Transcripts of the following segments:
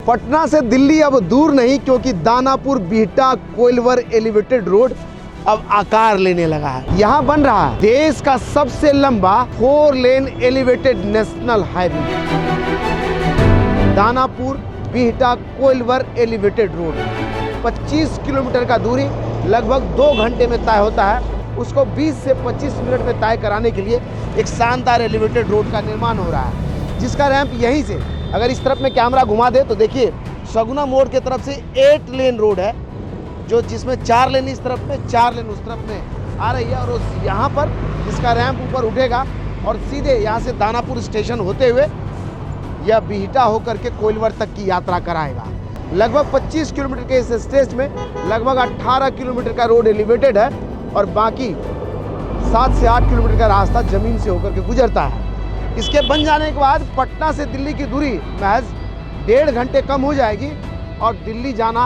पटना से दिल्ली अब दूर नहीं, क्योंकि दानापुर बिहटा कोइलवर एलिवेटेड रोड अब आकार लेने लगा है। यहाँ बन रहा है देश का सबसे लंबा 4 lane elevated national highway, Danapur Bihta Koilwar elevated road. 25 kilometre का दूरी लगभग 2 घंटे में तय होता है। उसको 20 से 25 मिनट में तय कराने के लिए एक शानदार एलिवेटेड रोड का निर्माण हो रहा है, जिसका रैंप यहीं से, अगर इस तरफ में कैमरा घुमा दे तो देखिए सगुना मोड़ के तरफ से 8 लेन रोड है, जो जिसमें 4 लेन इस तरफ में, 4 लेन उस तरफ में आ रही है। और उस यहाँ पर इसका रैंप ऊपर उठेगा और सीधे यहाँ से दानापुर स्टेशन होते हुए यह बिहटा होकर के कोइलवर तक की यात्रा कराएगा। लगभग 25 किलोमीटर के इस स्टेज में लगभग 18 किलोमीटर का रोड एलिवेटेड है और बाकी 7 से 8 किलोमीटर का रास्ता जमीन से होकर के गुजरता है। इसके बन जाने के बाद पटना से दिल्ली की दूरी महज 1.5 घंटे कम हो जाएगी और दिल्ली जाना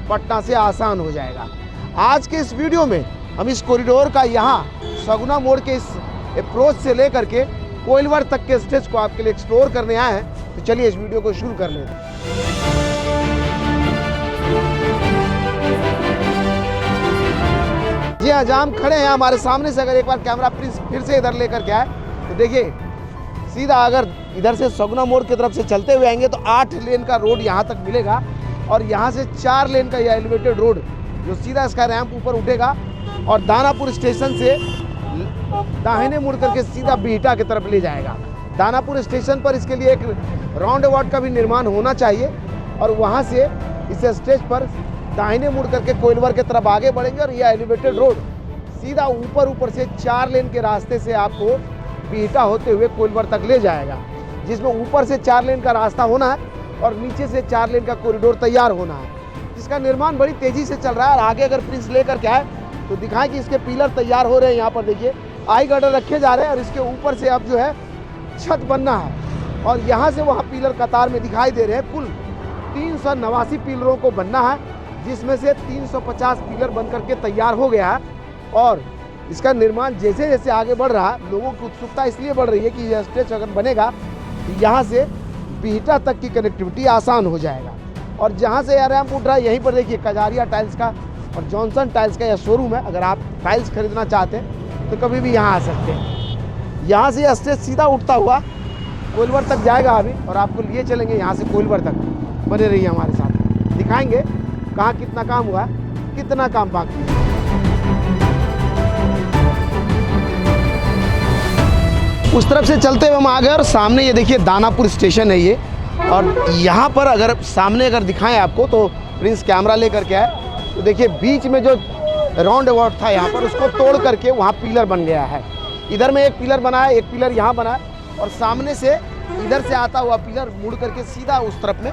पटना से आसान हो जाएगा। आज के इस वीडियो में हम इस कॉरिडोर का यहाँ सगुना मोड़ के इस अप्रोच से लेकर के कोइलवर तक के स्टेज को आपके लिए एक्सप्लोर करने आए हैं। तो चलिए इस वीडियो को शुरू कर लेते हैं। जी हाँ, जहाँ हम खड़े हैं हमारे सामने से अगर एक बार कैमरा फिर से इधर लेकर के आए तो देखिए सीधा अगर इधर से सगुना मोड़ की तरफ से चलते हुए आएंगे तो 8 लेन का रोड यहाँ तक मिलेगा और यहाँ से 4 लेन का यह एलिवेटेड रोड जो सीधा इसका रैंप ऊपर उठेगा और दानापुर स्टेशन से दाहिने मुड़ करके सीधा बिहटा की तरफ ले जाएगा। दानापुर स्टेशन पर इसके लिए एक राउंड अबाउट का भी निर्माण होना चाहिए और वहाँ से इस स्टेज पर दाहिने मुड़ करके कोइलवर की तरफ आगे बढ़ेंगे और यह एलिवेटेड रोड सीधा ऊपर से 4 लेन के रास्ते से आपको बिहटा होते हुए कोइलवर तक ले जाएगा, जिसमें ऊपर से 4 लेन का रास्ता होना है और नीचे से 4 लेन का कॉरिडोर तैयार होना है, जिसका निर्माण बड़ी तेजी से चल रहा है। और आगे अगर प्रिंस लेकर के आए तो दिखाएं कि इसके पिलर तैयार हो रहे हैं। यहाँ पर देखिए आई गर्डर रखे जा रहे हैं और इसके ऊपर से अब जो है छत बनना है और यहाँ से वहाँ पिलर कतार में दिखाई दे रहे हैं। कुल 389 पिलरों को बनना है, जिसमें से 350 पिलर बन करके तैयार हो गया है। और इसका निर्माण जैसे जैसे आगे बढ़ रहा है, लोगों की उत्सुकता इसलिए बढ़ रही है कि यह स्टेज अगर बनेगा तो यहाँ से बिहटा तक की कनेक्टिविटी आसान हो जाएगा। और जहाँ से यह रैंप उठ रहा है यहीं पर देखिए कजारिया टाइल्स का और जॉनसन टाइल्स का यह शोरूम है। अगर आप टाइल्स खरीदना चाहते हैं तो कभी भी यहाँ आ सकते हैं। यहाँ से यह स्टेज सीधा उठता हुआ कोइलवर तक जाएगा अभी, और आपको लिए चलेंगे यहाँ से कोइलवर तक। बने रहिए हमारे साथ, दिखाएंगे कहाँ कितना काम हुआ है, कितना काम बाकी है। उस तरफ से चलते हुए हम आ गए और सामने ये देखिए दानापुर स्टेशन है ये। और यहाँ पर अगर सामने अगर दिखाएं आपको तो प्रिंस कैमरा लेकर के आए तो देखिए बीच में जो राउंड अबाउट था यहाँ पर उसको तोड़ करके वहाँ पिलर बन गया है। इधर में एक पिलर बना है, एक पिलर यहाँ बना है और सामने से इधर से आता हुआ पिलर मुड़ करके सीधा उस तरफ में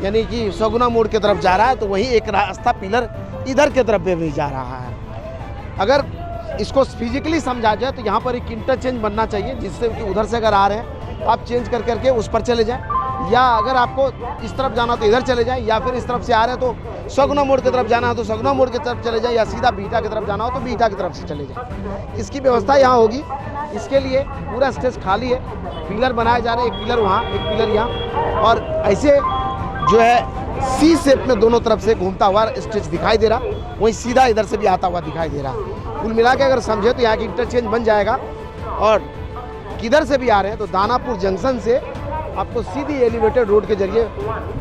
यानी कि सगुना मोड़ की तरफ जा रहा है। तो वहीं एक रास्ता पिलर इधर की तरफ भी जा रहा है। अगर इसको फिजिकली समझा जाए तो यहाँ पर एक इंटरचेंज बनना चाहिए, जिससे कि उधर से अगर आ रहे हैं आप चेंज कर करके उस पर चले जाएं, या अगर आपको इस तरफ जाना तो इधर चले जाएं, या फिर इस तरफ से आ रहे हैं तो सगुना मोड़ की तरफ जाना हो तो सगुना मोड़ की तरफ चले जाएं, या सीधा बिहटा की तरफ जाना हो तो बिहटा की तरफ से चले जाएं। इसकी व्यवस्था यहाँ होगी। इसके लिए पूरा स्टेज खाली है, पिलर बनाए जा रहे हैं, एक पिलर वहाँ एक पिलर यहाँ, और ऐसे जो है सी शेप में दोनों तरफ से घूमता हुआ स्टेज दिखाई दे रहा, वहीं सीधा इधर से भी आता हुआ दिखाई दे रहा। कुल मिला के अगर समझे तो यहाँ की इंटरचेंज बन जाएगा। और किधर से भी आ रहे हैं तो दानापुर जंक्शन से आपको सीधी एलिवेटेड रोड के जरिए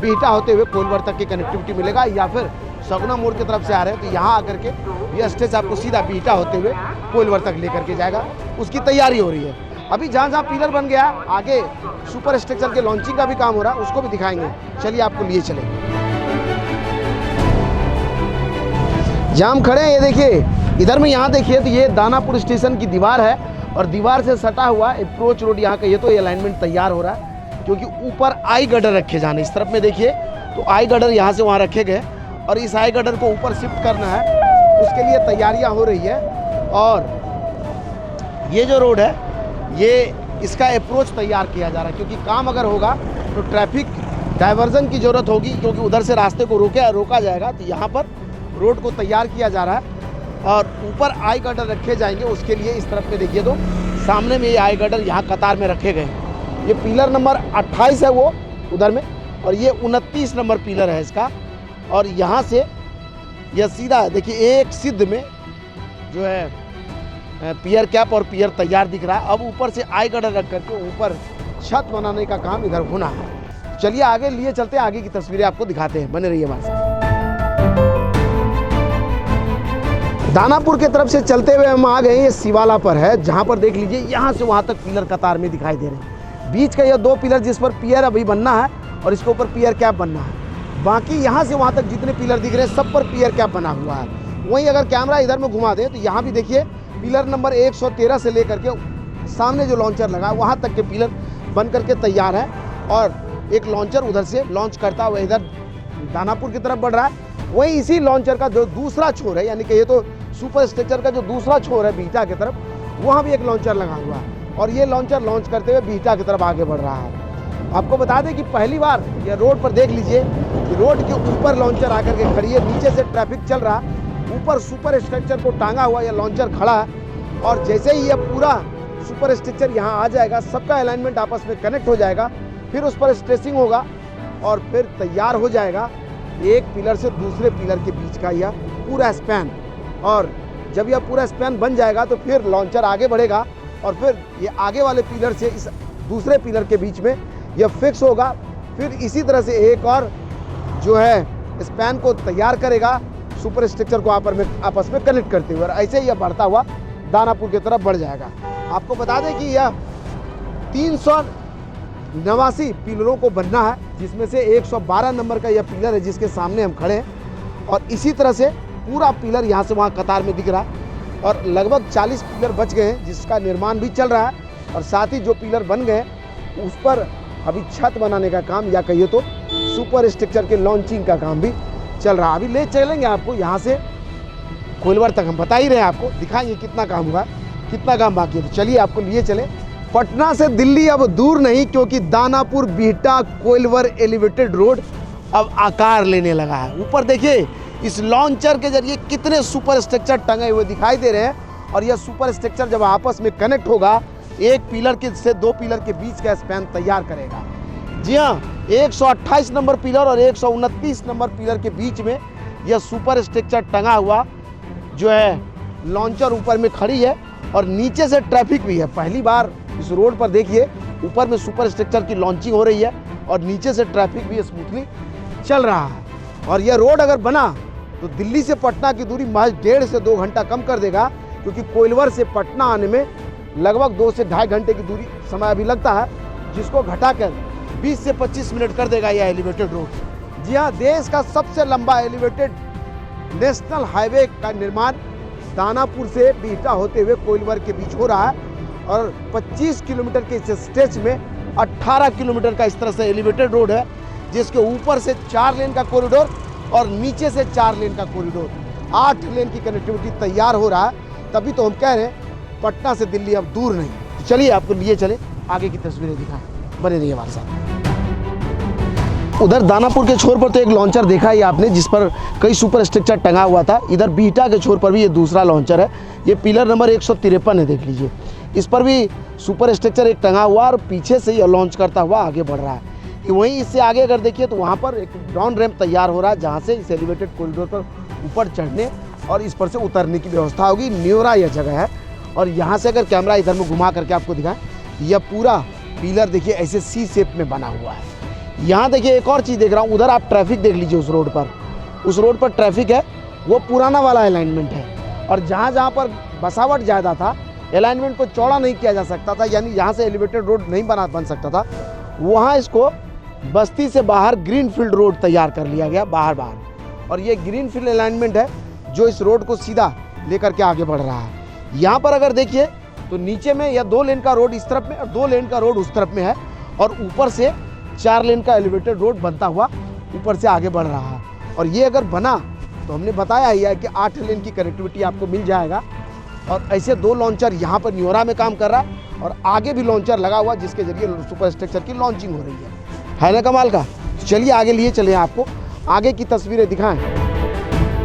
बिहटा होते हुए कोइलवर तक की कनेक्टिविटी मिलेगा, या फिर सगुना मोड़ की तरफ से आ रहे हैं तो यहाँ आकर के यह स्टेज आपको सीधा बिहटा होते हुए कोइलवर तक लेकर के जाएगा। उसकी तैयारी हो रही है। अभी जहाँ जहाँ पिलर बन गया आगे सुपर स्ट्रक्चर के लॉन्चिंग का भी काम हो रहा है, उसको भी दिखाएंगे। चलिए आपको लिए चले। जहाँ हम खड़े हैं ये देखिए इधर में, यहाँ देखिए तो ये दानापुर स्टेशन की दीवार है और दीवार से सटा हुआ अप्रोच रोड यहाँ का ये तो अलाइनमेंट तैयार हो रहा है, क्योंकि ऊपर आई गर्डर रखे जाने। इस तरफ में देखिए तो आई गर्डर यहाँ से वहाँ रखे गए और इस आई गर्डर को ऊपर शिफ्ट करना है, उसके लिए तैयारियाँ हो रही है। और ये जो रोड है ये इसका अप्रोच तैयार किया जा रहा है, क्योंकि काम अगर होगा तो ट्रैफिक डाइवर्जन की ज़रूरत होगी, क्योंकि उधर से रास्ते को रोका जाएगा। तो यहाँ पर रोड को तैयार किया जा रहा है और ऊपर आई गर्डर रखे जाएंगे। उसके लिए इस तरफ में देखिए तो सामने में ये आई गर्डर यहाँ कतार में रखे गए हैं। ये पिलर नंबर 28 है वो उधर में, और ये 29 नंबर पिलर है इसका। और यहाँ से यह सीधा देखिए एक सिद्ध में जो है पियर कैप और पियर तैयार दिख रहा है। अब ऊपर से आई गर्डर रख करके ऊपर छत बनाने का काम इधर होना है। चलिए आगे लिए चलते हैं, आगे की तस्वीरें आपको दिखाते हैं, बने रहिए हमारे साथ। दानापुर के तरफ से चलते हुए हम आ गए, ये शिवाला पर है, जहाँ पर देख लीजिए यहाँ से वहाँ तक पिलर कतार में दिखाई दे रहे हैं। बीच का यह 2 पिलर जिस पर पियर अभी बनना है और इसके ऊपर पियर कैप बनना है। बाकी यहाँ से वहाँ तक जितने पिलर दिख रहे हैं सब पर पियर कैप बना हुआ है। वहीं अगर कैमरा इधर में घुमा दें तो यहाँ भी देखिए पिलर नंबर 113 से लेकर के सामने जो लॉन्चर लगा है वहाँ तक के पिलर बन करके तैयार है। और एक लॉन्चर उधर से लॉन्च करता हुआ इधर दानापुर की तरफ बढ़ रहा है। वहीं इसी लॉन्चर का जो दूसरा छोर है, यानी कि ये तो सुपर स्ट्रक्चर का जो दूसरा छोर है बिहटा की तरफ, वहाँ भी एक लॉन्चर लगा हुआ है और ये लॉन्चर लॉन्च करते हुए बिहटा की तरफ आगे बढ़ रहा है। आपको बता दें कि पहली बार ये रोड पर देख लीजिए कि रोड के ऊपर लॉन्चर आकर के खड़ी है, नीचे से ट्रैफिक चल रहा है, ऊपर सुपर स्ट्रक्चर को टांगा हुआ यह लॉन्चर खड़ा है। और जैसे ही यह पूरा सुपर स्ट्रक्चर यहाँ आ जाएगा, सबका अलाइनमेंट आपस में कनेक्ट हो जाएगा, फिर उस पर स्ट्रेसिंग होगा और फिर तैयार हो जाएगा एक पिलर से दूसरे पिलर के बीच का यह पूरा स्पैन। और जब यह पूरा स्पैन बन जाएगा तो फिर लॉन्चर आगे बढ़ेगा और फिर ये आगे वाले पिलर से इस दूसरे पिलर के बीच में यह फिक्स होगा। फिर इसी तरह से एक और जो है स्पैन को तैयार करेगा सुपर स्ट्रक्चर को आपस में कनेक्ट करते हुए, और ऐसे यह बढ़ता हुआ दानापुर की तरफ बढ़ जाएगा। आपको बता दें कि यह 389 पिलरों को बनना है, जिसमें से 112 नंबर का यह पिलर है जिसके सामने हम खड़े हैं। और इसी तरह से पूरा पिलर यहाँ से वहाँ कतार में दिख रहा है और लगभग 40 पिलर बच गए हैं जिसका निर्माण भी चल रहा है। और साथ ही जो पिलर बन गए उस पर अभी छत बनाने का काम या कहिए तो सुपर स्ट्रक्चर के लॉन्चिंग का काम भी चल रहा है। अभी ले चलेंगे आपको यहाँ से कोइलवर तक, हम बता ही रहे हैं आपको, दिखाएंगे कितना काम हुआ, कितना काम बाकी है। तो चलिए आपको लिए चले। पटना से दिल्ली अब दूर नहीं, क्योंकि दानापुर बिहटा कोइलवर एलिवेटेड रोड अब आकार लेने लगा है। ऊपर देखिए इस लॉन्चर के जरिए कितने सुपर स्ट्रक्चर टंगे हुए दिखाई दे रहे हैं। और यह सुपर स्ट्रक्चर जब आपस में कनेक्ट होगा, एक पिलर के से 2 पिलर के बीच का स्पैन तैयार करेगा। जी हाँ, 128 नंबर पिलर और 129 नंबर पिलर के बीच में यह सुपर स्ट्रक्चर टंगा हुआ जो है लॉन्चर ऊपर में खड़ी है और नीचे से ट्रैफिक भी है। पहली बार इस रोड पर देखिए ऊपर में सुपर स्ट्रक्चर की लॉन्चिंग हो रही है और नीचे से ट्रैफिक भी स्मूथली चल रहा है। और यह रोड अगर बना तो दिल्ली से पटना की दूरी महज 1.5 से 2 घंटा कम कर देगा, क्योंकि कोइलवर से पटना आने में लगभग 2 से ढाई घंटे की दूरी समय अभी लगता है, जिसको घटाकर 20 से 25 मिनट कर देगा यह एलिवेटेड रोड। जी हाँ, देश का सबसे लंबा एलिवेटेड नेशनल हाईवे का निर्माण दानापुर से बिहटा होते हुए कोइलवर के बीच हो रहा है। और 25 किलोमीटर के इस स्ट्रेच में 18 किलोमीटर का इस तरह से एलिवेटेड रोड है, जिसके ऊपर से 4 लेन का कॉरिडोर और नीचे से 4 लेन का कॉरिडोर, 8 लेन की कनेक्टिविटी तैयार हो रहा है। तभी तो हम कह रहे हैं पटना से दिल्ली अब दूर नहीं। तो चलिए आपको लिए चले, आगे की तस्वीरें दिखाएं, बने रहिए हमारे साथ। उधर दानापुर के छोर पर तो एक लॉन्चर देखा ही आपने, जिस पर कई सुपर स्ट्रक्चर टंगा हुआ था। इधर बिहटा के छोर पर भी ये दूसरा लॉन्चर है, ये पिलर नंबर 153 है, देख लीजिए। इस पर भी सुपर स्ट्रक्चर एक टंगा हुआ और पीछे से यह लॉन्च करता हुआ आगे बढ़ रहा है। वहीं इससे आगे अगर देखिए तो वहाँ पर एक डाउन रैंप तैयार हो रहा है, जहाँ से इस एलिवेटेड कॉरिडोर पर ऊपर चढ़ने और इस पर से उतरने की व्यवस्था होगी। न्योरा यह जगह है। और यहाँ से अगर कैमरा इधर में घुमा करके आपको दिखाएं, यह पूरा पिलर देखिए ऐसे सी शेप में बना हुआ है। यहाँ देखिए एक और चीज़ देख रहा हूँ, उधर आप ट्रैफिक देख लीजिए। उस रोड पर ट्रैफिक है, वो पुराना वाला अलाइनमेंट है। और जहाँ जहाँ पर बसावट ज़्यादा था, अलाइनमेंट को चौड़ा नहीं किया जा सकता था, यानी यहाँ से एलिवेटेड रोड नहीं बन सकता था, वहाँ इसको बस्ती से बाहर ग्रीन फील्ड रोड तैयार कर लिया गया बाहर। और ये ग्रीन फील्ड अलाइनमेंट है जो इस रोड को सीधा लेकर के आगे बढ़ रहा है। यहाँ पर अगर देखिए तो नीचे में यह 2 लेन का रोड इस तरफ में और 2 लेन का रोड उस तरफ में है, और ऊपर से 4 लेन का एलिवेटेड रोड बनता हुआ ऊपर से आगे बढ़ रहा है। और ये अगर बना तो हमने बताया ही है कि 8 लेन की कनेक्टिविटी आपको मिल जाएगा। और ऐसे 2 लॉन्चर यहाँ पर न्योरा में काम कर रहा है और आगे भी लॉन्चर लगा हुआ, जिसके जरिए सुपर स्ट्रक्चर की लॉन्चिंग हो रही है ना कमाल का। चलिए आगे लिए चले, आपको आगे की तस्वीरें दिखाएं।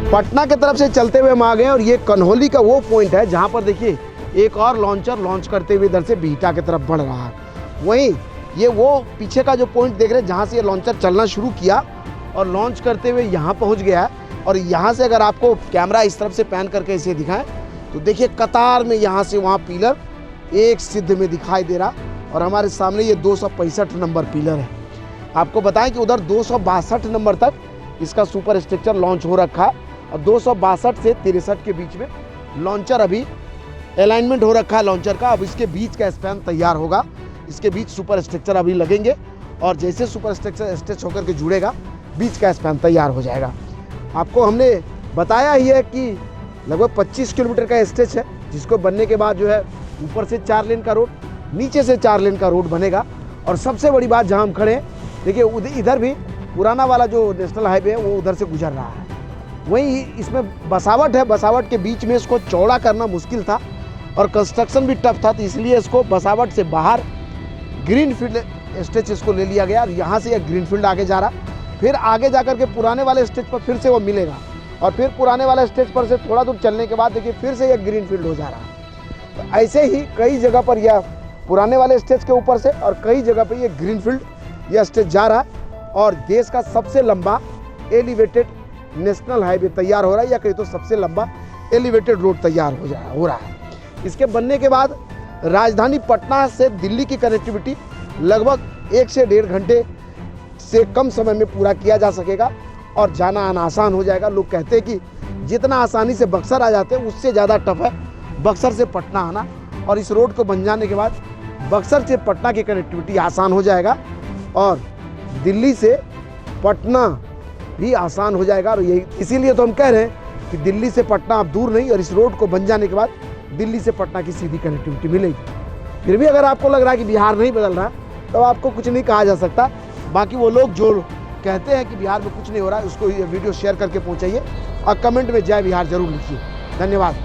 पटना की तरफ से चलते हुए हम आ गए और ये कन्हौली का वो पॉइंट है जहाँ पर देखिए एक और लॉन्चर लॉन्च करते हुए इधर से बिहटा की तरफ बढ़ रहा है। वहीं ये वो पीछे का जो पॉइंट देख रहे हैं जहाँ से ये लॉन्चर चलना शुरू किया और लॉन्च करते हुए यहाँ पहुँच गया है। और यहाँ से अगर आपको कैमरा इस तरफ से पैन करके इसे दिखाएं तो देखिए कतार में यहाँ से वहाँ पिलर एक सिद्ध में दिखाई दे रहा। और हमारे सामने ये 265 नंबर पिलर है। आपको बताएं कि उधर 262 नंबर तक इसका सुपर स्ट्रक्चर लॉन्च हो रखा है और 262 से 63 के बीच में लॉन्चर अभी अलाइनमेंट हो रखा है लॉन्चर का। अब इसके बीच का स्पैन तैयार होगा, इसके बीच सुपर स्ट्रक्चर अभी लगेंगे और जैसे सुपर स्ट्रक्चर स्ट्रेच होकर के जुड़ेगा बीच का स्पैन तैयार हो जाएगा। आपको हमने बताया ही है कि लगभग 25 किलोमीटर का स्ट्रेच है, जिसको बनने के बाद जो है ऊपर से 4 लेन का रोड, नीचे से 4 लेन का रोड बनेगा। और सबसे बड़ी बात जहां हम खड़े हैं, देखिए इधर भी पुराना वाला जो नेशनल हाईवे है वो उधर से गुजर रहा है। वहीं इसमें बसावट है, बसावट के बीच में इसको चौड़ा करना मुश्किल था और कंस्ट्रक्शन भी टफ था, तो इसलिए इसको बसावट से बाहर ग्रीन फील्ड स्ट्रेच इसको ले लिया गया और यहाँ से यह ग्रीन फील्ड आगे जा रहा। फिर आगे जा कर के पुराने वाले स्ट्रेच पर फिर से वो मिलेगा और फिर पुराने वाले स्ट्रेच पर से थोड़ा दूर चलने के बाद देखिए फिर से यह ग्रीन फील्ड हो जा रहा है। तो ऐसे ही कई जगह पर यह पुराने वाले स्ट्रेच के ऊपर से और कई जगह पर यह ग्रीन फील्ड यह स्ट्रेच जा रहा है और देश का सबसे लंबा एलिवेटेड नेशनल हाईवे तैयार हो रहा है, या कहीं तो सबसे लंबा एलिवेटेड रोड तैयार हो रहा है। इसके बनने के बाद राजधानी पटना से दिल्ली की कनेक्टिविटी लगभग 1 से 1.5 घंटे से कम समय में पूरा किया जा सकेगा और जाना आना आसान हो जाएगा। लोग कहते हैं कि जितना आसानी से बक्सर आ जाते हैं उससे ज़्यादा टफ है बक्सर से पटना आना, और इस रोड को बन जाने के बाद बक्सर से पटना की कनेक्टिविटी आसान हो जाएगा और दिल्ली से पटना भी आसान हो जाएगा। और यही इसीलिए तो हम कह रहे हैं कि दिल्ली से पटना अब दूर नहीं, और इस रोड को बन जाने के बाद दिल्ली से पटना की सीधी कनेक्टिविटी मिलेगी। फिर भी अगर आपको लग रहा है कि बिहार नहीं बदल रहा तो आपको कुछ नहीं कहा जा सकता। बाकी वो लोग जो कहते हैं कि बिहार में कुछ नहीं हो रहा है उसको ये वीडियो शेयर करके पहुंचाइए और कमेंट में जय बिहार जरूर लिखिए। धन्यवाद।